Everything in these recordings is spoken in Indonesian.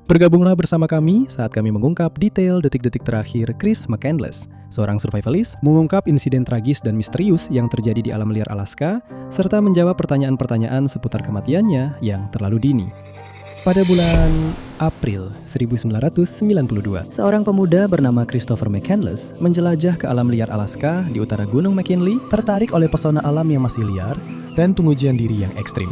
Bergabunglah bersama kami saat kami mengungkap detail detik-detik terakhir Chris McCandless, seorang survivalist, mengungkap insiden tragis dan misterius yang terjadi di alam liar Alaska, serta menjawab pertanyaan-pertanyaan seputar kematiannya yang terlalu dini. Pada bulan April 1992, seorang pemuda bernama Christopher McCandless menjelajah ke alam liar Alaska di utara Gunung McKinley, tertarik oleh pesona alam yang masih liar dan pengujian diri yang ekstrim.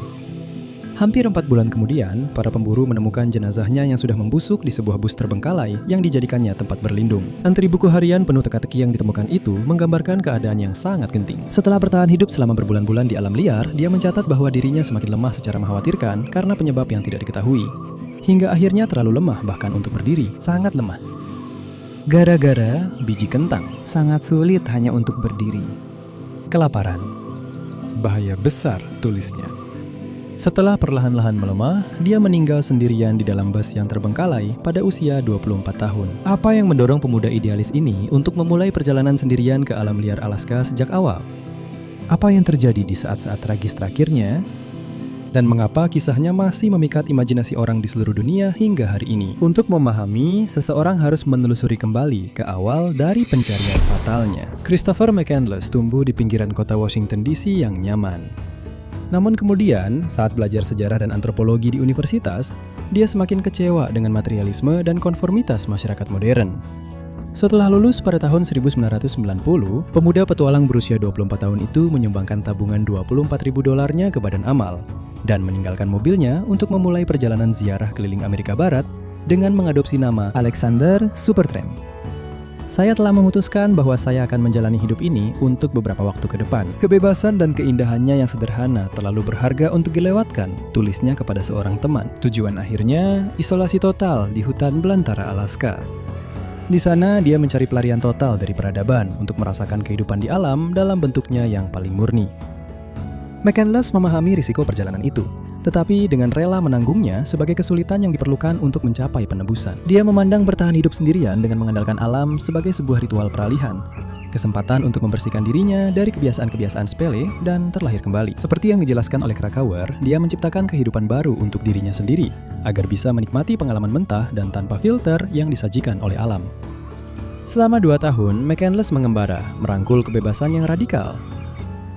Hampir 4 bulan kemudian, para pemburu menemukan jenazahnya yang sudah membusuk di sebuah bus terbengkalai yang dijadikannya tempat berlindung. Antri buku harian penuh teka-teki yang ditemukan itu menggambarkan keadaan yang sangat genting. Setelah bertahan hidup selama berbulan-bulan di alam liar, dia mencatat bahwa dirinya semakin lemah secara mengkhawatirkan karena penyebab yang tidak diketahui. Hingga akhirnya terlalu lemah bahkan untuk berdiri, sangat lemah. Gara-gara biji kentang, sangat sulit hanya untuk berdiri. Kelaparan. Bahaya besar, tulisnya. Setelah perlahan-lahan melemah, dia meninggal sendirian di dalam bus yang terbengkalai pada usia 24 tahun. Apa yang mendorong pemuda idealis ini untuk memulai perjalanan sendirian ke alam liar Alaska sejak awal? Apa yang terjadi di saat-saat tragis terakhirnya? Dan mengapa kisahnya masih memikat imajinasi orang di seluruh dunia hingga hari ini? Untuk memahami, seseorang harus menelusuri kembali ke awal dari pencarian fatalnya. Christopher McCandless tumbuh di pinggiran kota Washington DC yang nyaman. Namun kemudian, saat belajar sejarah dan antropologi di universitas, dia semakin kecewa dengan materialisme dan konformitas masyarakat modern. Setelah lulus pada tahun 1990, pemuda petualang berusia 24 tahun itu menyumbangkan tabungan $24.000 ke Badan Amal dan meninggalkan mobilnya untuk memulai perjalanan ziarah keliling Amerika Barat dengan mengadopsi nama Alexander Supertramp. Saya telah memutuskan bahwa saya akan menjalani hidup ini untuk beberapa waktu ke depan. Kebebasan dan keindahannya yang sederhana terlalu berharga untuk dilewatkan, tulisnya kepada seorang teman. Tujuan akhirnya, isolasi total di hutan belantara Alaska. Di sana, dia mencari pelarian total dari peradaban untuk merasakan kehidupan di alam dalam bentuknya yang paling murni. McCandless memahami risiko perjalanan itu, tetapi dengan rela menanggungnya sebagai kesulitan yang diperlukan untuk mencapai penebusan. Dia memandang bertahan hidup sendirian dengan mengandalkan alam sebagai sebuah ritual peralihan, kesempatan untuk membersihkan dirinya dari kebiasaan-kebiasaan sepele dan terlahir kembali. Seperti yang dijelaskan oleh Krakauer, dia menciptakan kehidupan baru untuk dirinya sendiri, agar bisa menikmati pengalaman mentah dan tanpa filter yang disajikan oleh alam. Selama 2 tahun, McCandless mengembara, merangkul kebebasan yang radikal.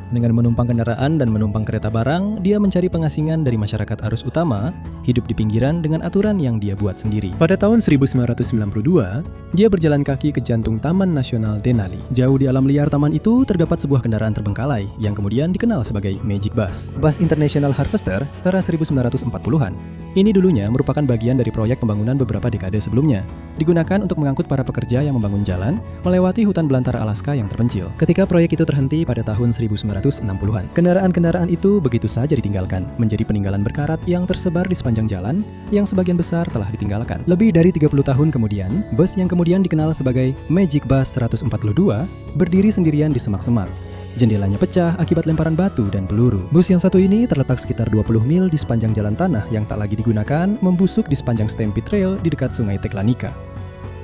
Dengan menumpang kendaraan dan menumpang kereta barang, dia mencari pengasingan dari masyarakat arus utama, hidup di pinggiran dengan aturan yang dia buat sendiri. Pada tahun 1992, dia berjalan kaki ke jantung Taman Nasional Denali. Jauh di alam liar taman itu terdapat sebuah kendaraan terbengkalai yang kemudian dikenal sebagai Magic Bus. Bus International Harvester era 1940-an. Ini dulunya merupakan bagian dari proyek pembangunan beberapa dekade sebelumnya. Digunakan untuk mengangkut para pekerja yang membangun jalan melewati hutan belantara Alaska yang terpencil. Ketika proyek itu terhenti pada tahun 1960-an, kendaraan-kendaraan itu begitu saja ditinggalkan, menjadi peninggalan berkarat yang tersebar di sepanjang jalan yang sebagian besar telah ditinggalkan. Lebih dari 30 tahun kemudian, bus yang kemudian dikenal sebagai Magic Bus 142 berdiri sendirian di semak-semak. Jendelanya pecah akibat lemparan batu dan peluru. Bus yang satu ini terletak sekitar 20 mil di sepanjang jalan tanah yang tak lagi digunakan, membusuk di sepanjang Stampede Trail di dekat sungai Teklanika.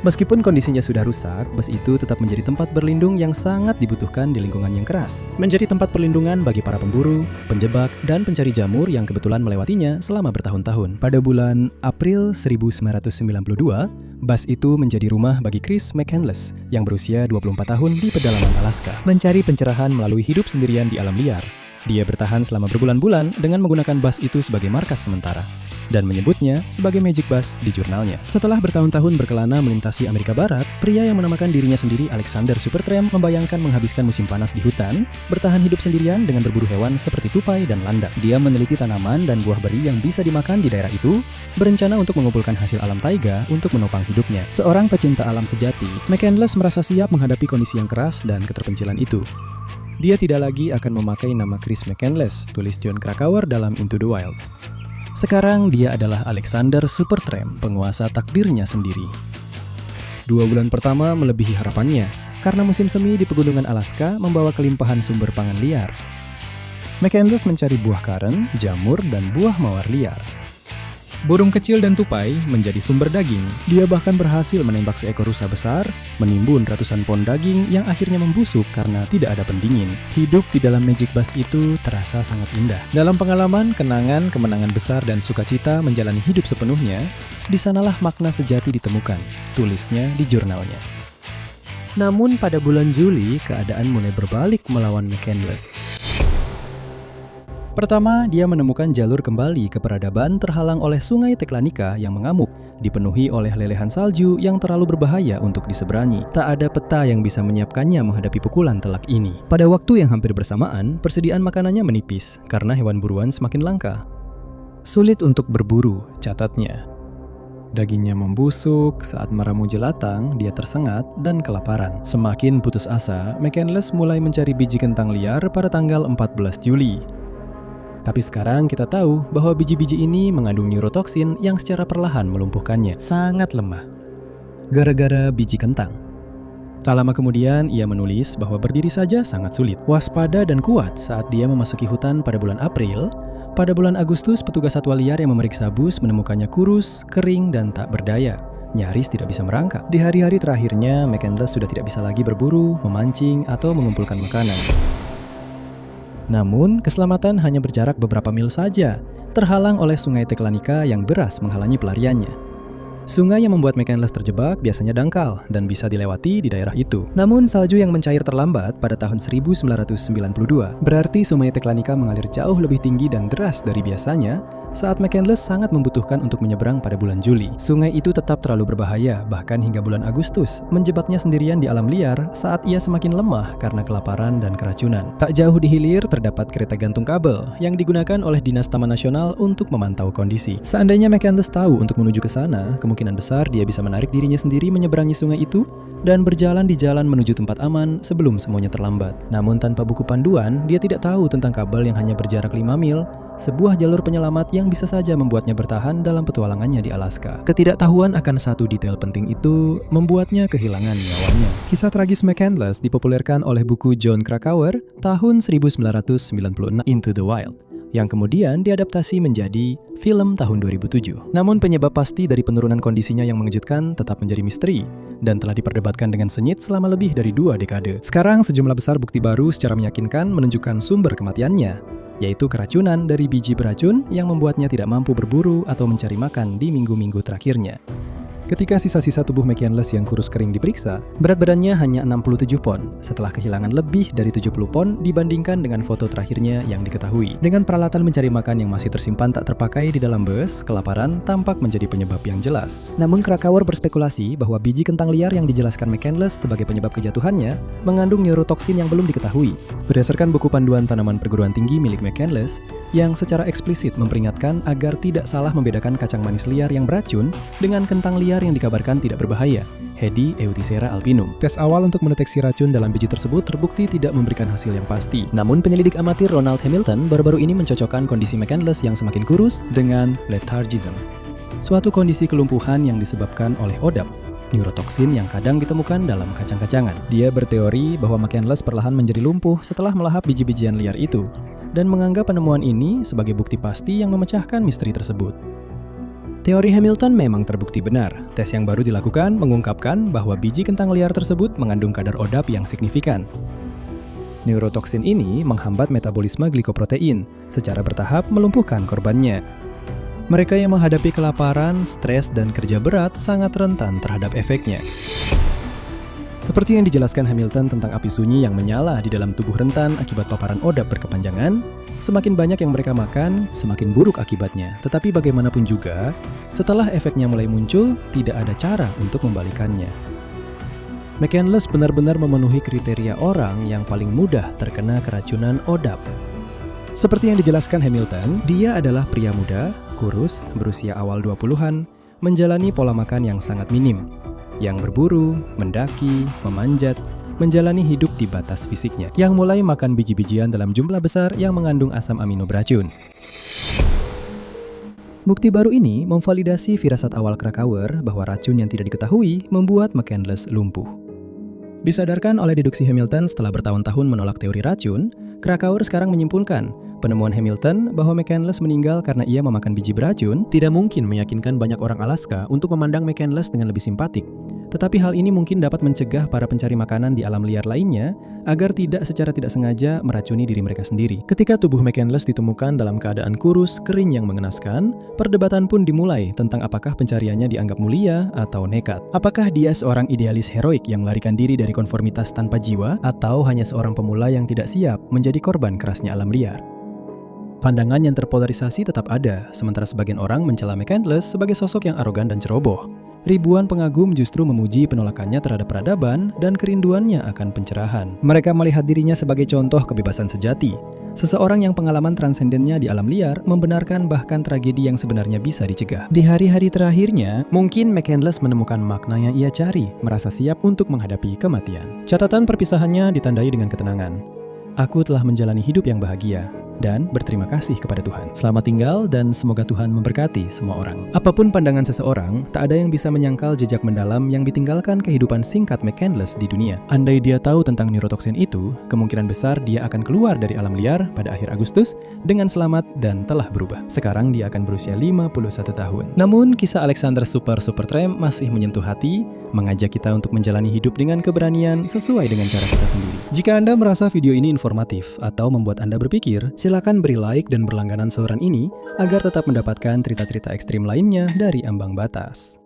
Meskipun kondisinya sudah rusak, bus itu tetap menjadi tempat berlindung yang sangat dibutuhkan di lingkungan yang keras. Menjadi tempat perlindungan bagi para pemburu, penjebak, dan pencari jamur yang kebetulan melewatinya selama bertahun-tahun. Pada bulan April 1992, bus itu menjadi rumah bagi Chris McCandless yang berusia 24 tahun di pedalaman Alaska. Mencari pencerahan melalui hidup sendirian di alam liar. Dia bertahan selama berbulan-bulan dengan menggunakan bus itu sebagai markas sementara dan menyebutnya sebagai Magic Bus di jurnalnya. Setelah bertahun-tahun berkelana melintasi Amerika Barat, pria yang menamakan dirinya sendiri Alexander Supertramp membayangkan menghabiskan musim panas di hutan, bertahan hidup sendirian dengan berburu hewan seperti tupai dan landak. Dia meneliti tanaman dan buah beri yang bisa dimakan di daerah itu, berencana untuk mengumpulkan hasil alam taiga untuk menopang hidupnya. Seorang pecinta alam sejati, McCandless merasa siap menghadapi kondisi yang keras dan keterpencilan itu. Dia tidak lagi akan memakai nama Chris McCandless, tulis John Krakauer dalam Into the Wild. Sekarang dia adalah Alexander Supertramp, penguasa takdirnya sendiri. 2 bulan pertama melebihi harapannya, karena musim semi di pegunungan Alaska membawa kelimpahan sumber pangan liar. McCandless mencari buah karen, jamur, dan buah mawar liar. Burung kecil dan tupai menjadi sumber daging. Dia bahkan berhasil menembak seekor rusa besar, menimbun ratusan pon daging yang akhirnya membusuk karena tidak ada pendingin. Hidup di dalam Magic Bus itu terasa sangat indah. Dalam pengalaman, kenangan, kemenangan besar dan sukacita menjalani hidup sepenuhnya, Di sanalah makna sejati ditemukan, tulisnya di jurnalnya. Namun pada bulan Juli, keadaan mulai berbalik melawan McCandless. Pertama, dia menemukan jalur kembali ke peradaban terhalang oleh sungai Teklanika yang mengamuk, dipenuhi oleh lelehan salju yang terlalu berbahaya untuk diseberangi. Tak ada peta yang bisa menyiapkannya menghadapi pukulan telak ini. Pada waktu yang hampir bersamaan, persediaan makanannya menipis karena hewan buruan semakin langka. Sulit untuk berburu, catatnya. Dagingnya membusuk, saat meramu jelatang, dia tersengat dan kelaparan. Semakin putus asa, McCandless mulai mencari biji kentang liar pada tanggal 14 Juli. Tapi sekarang kita tahu bahwa biji-biji ini mengandung neurotoksin yang secara perlahan melumpuhkannya. Sangat lemah. Gara-gara biji kentang. Tak lama kemudian, ia menulis bahwa berdiri saja sangat sulit. Waspada dan kuat saat dia memasuki hutan pada bulan April. Pada bulan Agustus, petugas satwa liar yang memeriksa bus menemukannya kurus, kering, dan tak berdaya. Nyaris tidak bisa merangkak. Di hari-hari terakhirnya, McCandless sudah tidak bisa lagi berburu, memancing, atau mengumpulkan makanan. Namun, keselamatan hanya berjarak beberapa mil saja, terhalang oleh sungai Teklanika yang deras menghalangi pelariannya. Sungai yang membuat McCandless terjebak biasanya dangkal dan bisa dilewati di daerah itu. Namun salju yang mencair terlambat pada tahun 1992, berarti sungai Teklanika mengalir jauh lebih tinggi dan deras dari biasanya saat McCandless sangat membutuhkan untuk menyeberang pada bulan Juli. Sungai itu tetap terlalu berbahaya, bahkan hingga bulan Agustus, menjebaknya sendirian di alam liar saat ia semakin lemah karena kelaparan dan keracunan. Tak jauh di hilir terdapat kereta gantung kabel yang digunakan oleh Dinas Taman Nasional untuk memantau kondisi. Seandainya McCandless tahu untuk menuju ke sana, kemungkinan besar dia bisa menarik dirinya sendiri menyeberangi sungai itu dan berjalan di jalan menuju tempat aman sebelum semuanya terlambat. Namun tanpa buku panduan, dia tidak tahu tentang kabel yang hanya berjarak 5 mil, sebuah jalur penyelamat yang bisa saja membuatnya bertahan dalam petualangannya di Alaska. Ketidaktahuan akan satu detail penting itu membuatnya kehilangan nyawanya. Kisah tragis McCandless dipopulerkan oleh buku Jon Krakauer tahun 1996, Into the Wild, yang kemudian diadaptasi menjadi film tahun 2007. Namun penyebab pasti dari penurunan kondisinya yang mengejutkan tetap menjadi misteri dan telah diperdebatkan dengan sengit selama lebih dari 2 dekade. Sekarang sejumlah besar bukti baru secara meyakinkan menunjukkan sumber kematiannya, yaitu keracunan dari biji beracun yang membuatnya tidak mampu berburu atau mencari makan di minggu-minggu terakhirnya. Ketika sisa-sisa tubuh McCandless yang kurus kering diperiksa, berat badannya hanya 67 pon, setelah kehilangan lebih dari 70 pon dibandingkan dengan foto terakhirnya yang diketahui. Dengan peralatan mencari makan yang masih tersimpan tak terpakai di dalam bus, kelaparan tampak menjadi penyebab yang jelas. Namun Krakauer berspekulasi bahwa biji kentang liar yang dijelaskan McCandless sebagai penyebab kejatuhannya mengandung neurotoksin yang belum diketahui. Berdasarkan buku panduan tanaman perguruan tinggi milik McCandless, yang secara eksplisit memperingatkan agar tidak salah membedakan kacang manis liar yang beracun dengan kentang liar yang dikabarkan tidak berbahaya, Hedi Eutychera alpinum. Tes awal untuk mendeteksi racun dalam biji tersebut terbukti tidak memberikan hasil yang pasti. Namun penyelidik amatir Ronald Hamilton baru-baru ini mencocokkan kondisi McCandless yang semakin kurus dengan lethargism, suatu kondisi kelumpuhan yang disebabkan oleh ODAP, neurotoksin yang kadang ditemukan dalam kacang-kacangan. Dia berteori bahwa McCandless perlahan menjadi lumpuh setelah melahap biji-bijian liar itu, dan menganggap penemuan ini sebagai bukti pasti yang memecahkan misteri tersebut. Teori Hamilton memang terbukti benar. Tes yang baru dilakukan mengungkapkan bahwa biji kentang liar tersebut mengandung kadar ODAP yang signifikan. Neurotoksin ini menghambat metabolisme glikoprotein, secara bertahap melumpuhkan korbannya. Mereka yang menghadapi kelaparan, stres, dan kerja berat sangat rentan terhadap efeknya. Seperti yang dijelaskan Hamilton tentang api sunyi yang menyala di dalam tubuh rentan akibat paparan ODAP berkepanjangan, semakin banyak yang mereka makan, semakin buruk akibatnya. Tetapi bagaimanapun juga, setelah efeknya mulai muncul, tidak ada cara untuk membalikannya. McCandless benar-benar memenuhi kriteria orang yang paling mudah terkena keracunan ODAP. Seperti yang dijelaskan Hamilton, dia adalah pria muda, kurus, berusia awal 20-an, menjalani pola makan yang sangat minim, yang berburu, mendaki, memanjat, menjalani hidup di batas fisiknya, yang mulai makan biji-bijian dalam jumlah besar yang mengandung asam amino beracun. Bukti baru ini memvalidasi firasat awal Krakauer bahwa racun yang tidak diketahui membuat McCandless lumpuh. Disadarkan oleh deduksi Hamilton setelah bertahun-tahun menolak teori racun, Krakauer sekarang menyimpulkan penemuan Hamilton bahwa McCandless meninggal karena ia memakan biji beracun tidak mungkin meyakinkan banyak orang Alaska untuk memandang McCandless dengan lebih simpatik. Tetapi hal ini mungkin dapat mencegah para pencari makanan di alam liar lainnya agar tidak secara tidak sengaja meracuni diri mereka sendiri. Ketika tubuh McCandless ditemukan dalam keadaan kurus, kering yang mengenaskan, perdebatan pun dimulai tentang apakah pencariannya dianggap mulia atau nekat. Apakah dia seorang idealis heroik yang melarikan diri dari konformitas tanpa jiwa, atau hanya seorang pemula yang tidak siap menjadi korban kerasnya alam liar? Pandangan yang terpolarisasi tetap ada, sementara sebagian orang mencela McCandless sebagai sosok yang arogan dan ceroboh. Ribuan pengagum justru memuji penolakannya terhadap peradaban dan kerinduannya akan pencerahan. Mereka melihat dirinya sebagai contoh kebebasan sejati. Seseorang yang pengalaman transendennya di alam liar membenarkan bahkan tragedi yang sebenarnya bisa dicegah. Di hari-hari terakhirnya, mungkin McCandless menemukan makna yang ia cari, merasa siap untuk menghadapi kematian. Catatan perpisahannya ditandai dengan ketenangan. Aku telah menjalani hidup yang bahagia dan berterima kasih kepada Tuhan. Selamat tinggal dan semoga Tuhan memberkati semua orang. Apapun pandangan seseorang, tak ada yang bisa menyangkal jejak mendalam yang ditinggalkan kehidupan singkat McCandless di dunia. Andai dia tahu tentang neurotoksin itu, kemungkinan besar dia akan keluar dari alam liar pada akhir Agustus dengan selamat dan telah berubah. Sekarang dia akan berusia 51 tahun. Namun, kisah Alexander Supertramp masih menyentuh hati, mengajak kita untuk menjalani hidup dengan keberanian sesuai dengan cara kita sendiri. Jika Anda merasa video ini informatif atau membuat Anda berpikir, silakan beri like dan berlangganan saluran ini agar tetap mendapatkan cerita-cerita ekstrim lainnya dari Ambang Batas.